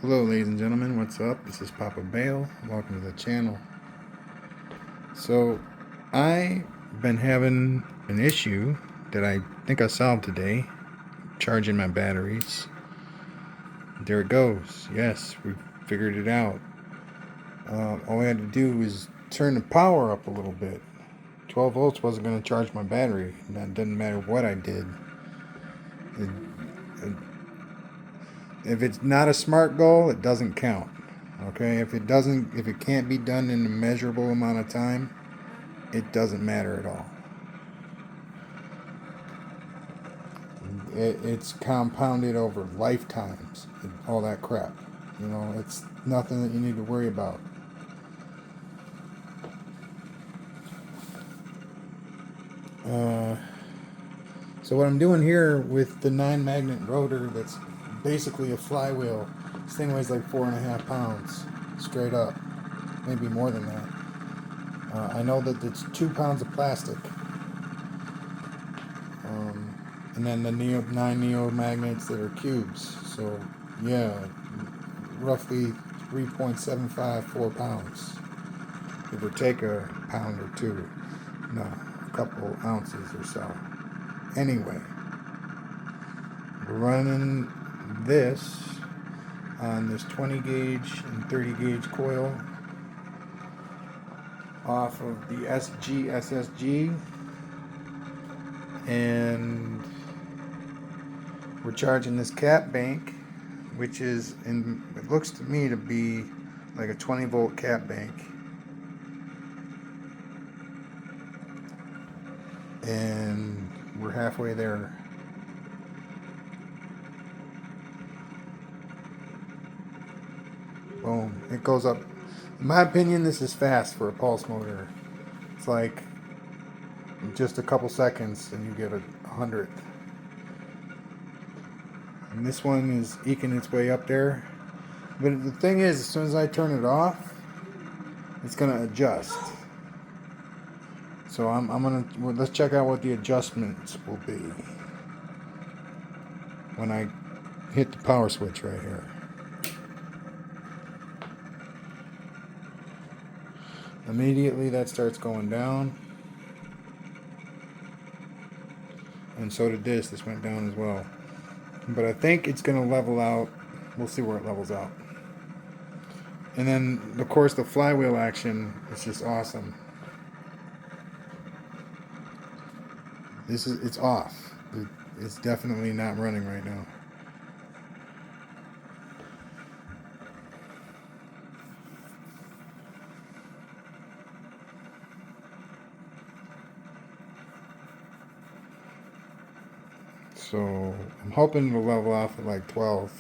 Hello ladies and gentlemen, what's up? This is Papa Bale. Welcome to the channel. So, I've been having an issue that I think I solved today, charging my batteries. There it goes. Yes, we figured it out. All I had to do was turn the power up a little bit. 12 volts wasn't going to charge my battery. That doesn't matter what I did. It, it, if it's not a SMART goal, it doesn't count. Okay, if it can't be done in a measurable amount of time, it doesn't matter at all. It's compounded over lifetimes, all that crap. It's nothing that you need to worry about. So what I'm doing here with the 9-magnet rotor, that's basically a flywheel. This thing weighs like 4.5 pounds, straight up, maybe more than that. I know that it's 2 pounds of plastic. And then the 9 neo magnets that are cubes. So yeah, roughly 3.75, 4 pounds. Give or take a pound or two. No, a couple ounces or so. Anyway, we're running this on this 20 gauge and 30 gauge coil off of the SSG, and we're charging this cap bank, which is it looks to me to be like a 20 volt cap bank, and we're halfway there. Boom, it goes up. In my opinion, this is fast for a pulse motor. It's like just a couple seconds and you get a 100th. And this one is eking its way up there. But the thing is, as soon as I turn it off, it's gonna adjust. So let's check out what the adjustments will be when I hit the power switch right here. Immediately that starts going down. And so did this. This went down as well. But I think it's going to level out. We'll see where it levels out. And then, of course, the flywheel action is just awesome. It's off. It's definitely not running right now. So I'm hoping it'll level off at like 12.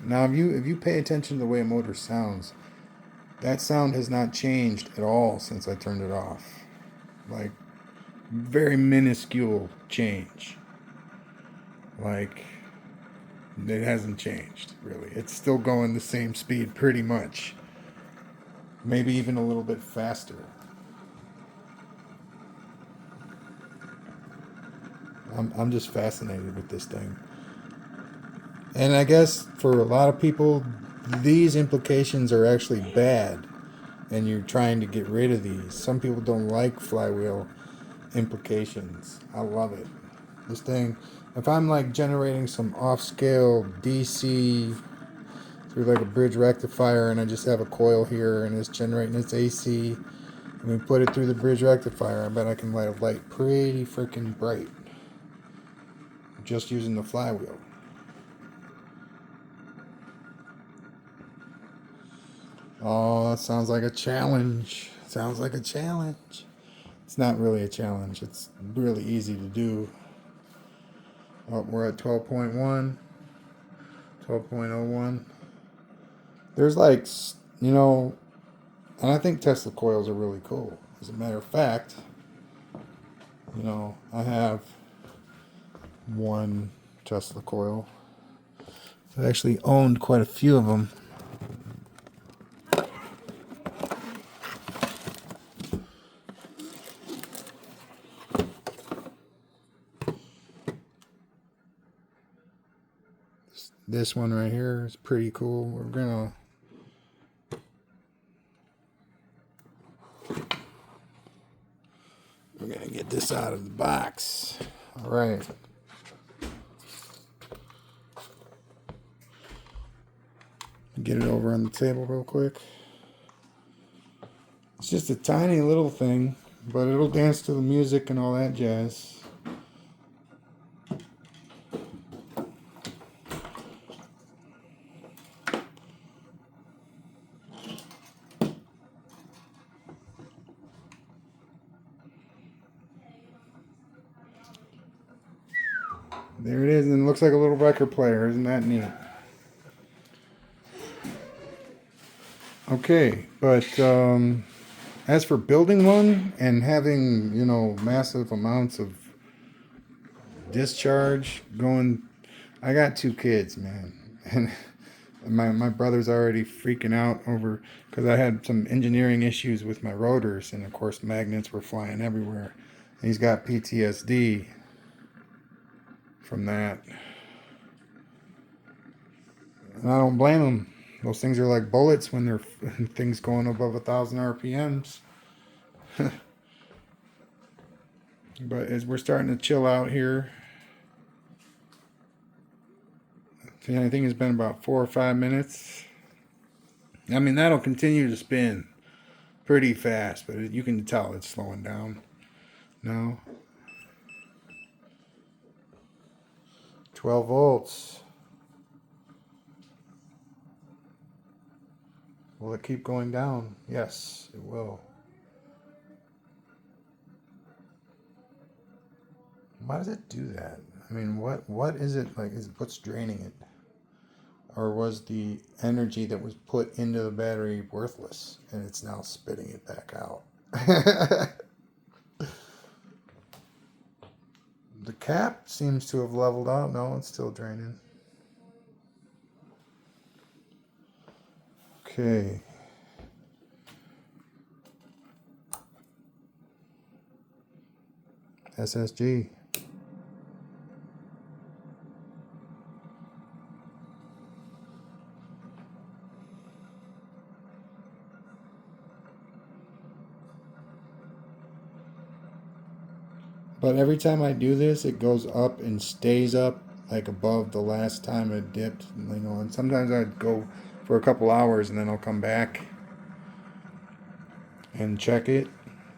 Now, if you pay attention to the way a motor sounds, that sound has not changed at all since I turned it off. Like, very minuscule change. Like, it hasn't changed, really. It's still going the same speed, pretty much. Maybe even a little bit faster. I'm just fascinated with this thing. And I guess for a lot of people, these implications are actually bad, and you're trying to get rid of these. Some people don't like flywheel implications. I love it. This thing, if I'm like generating some off-scale DC through like a bridge rectifier, and I just have a coil here and it's generating its AC, and we put it through the bridge rectifier, I bet I can light a light pretty freaking bright just using the flywheel. Oh, that sounds like a challenge. Sounds like a challenge. It's not really a challenge. It's really easy to do. Oh, we're at 12.1, 12.01. There's like, and I think Tesla coils are really cool. As a matter of fact, you know, I have one Tesla coil. I actually owned quite a few of them. This one right here is pretty cool. We're gonna get this out of the box. All right. Get it over on the table real quick. It's just a tiny little thing, but it'll dance to the music and all that jazz. There it is, and it looks like a little record player. Isn't that neat? Okay, but as for building one and having, you know, massive amounts of discharge going, I got 2 kids, man, and my brother's already freaking out over, because I had some engineering issues with my rotors, and of course magnets were flying everywhere. And he's got PTSD from that, and I don't blame him. Those things are like bullets when they're things going above 1,000 RPMs. But as we're starting to chill out here, I think it's been about 4 or 5 minutes. I mean, that'll continue to spin pretty fast, but you can tell it's slowing down now. 12 volts. Will it keep going down? Yes, it will. Why does it do that? I mean, what is it like? Is it what's draining it? Or was the energy that was put into the battery worthless and it's now spitting it back out? The cap seems to have leveled out. No, it's still draining. Okay. SSG. But every time I do this, it goes up and stays up, like above the last time it dipped. You know, and sometimes I'd go for a couple hours and then I'll come back and check it.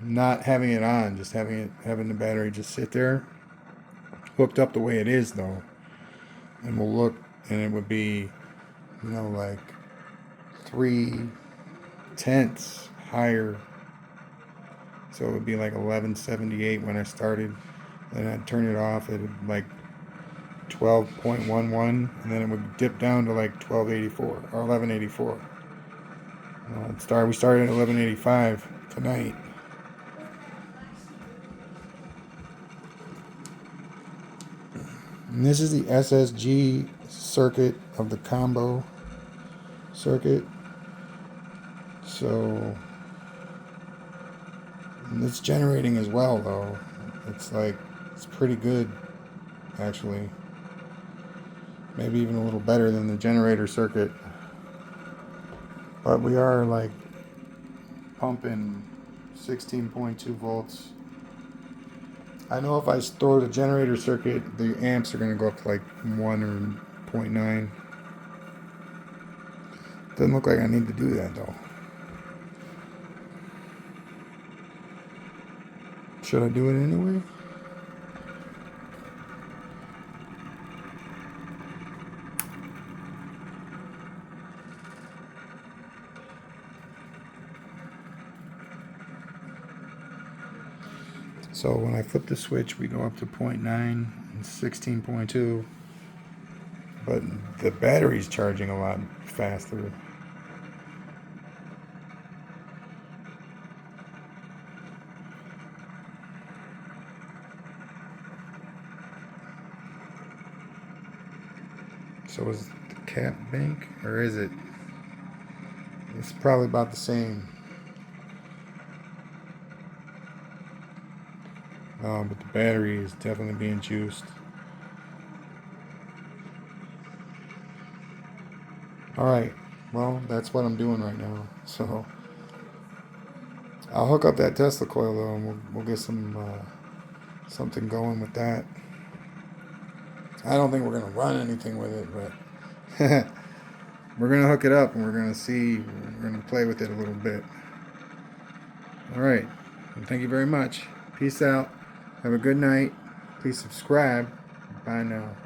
Not having it on, just having the battery just sit there, hooked up the way it is though. And we'll look, and it would be, you know, like 3/10 higher. So it would be like 1178 when I started. Then I'd turn it off at like 12.11, and then it would dip down to like 1284 or 1184. We started at 1185 tonight. And this is the SSG circuit of the combo circuit. So it's generating as well though. It's pretty good actually. Maybe even a little better than the generator circuit. But we are like pumping 16.2 volts. I know if I store the generator circuit, the amps are going to go up to like 1 or 0.9. Doesn't look like I need to do that though. Should I do it anyway? So when I flip the switch, we go up to 0.9 and 16.2. But the battery's charging a lot faster. So is the cap bank, or is it? It's probably about the same. But the battery is definitely being juiced. Alright, well, that's what I'm doing right now. So I'll hook up that Tesla coil though, and we'll get something going with that. I don't think we're gonna run anything with it, but we're gonna hook it up and we're gonna see. We're gonna play with it a little bit. All right. Well, thank you very much. Peace out. Have a good night. Please subscribe. Bye now.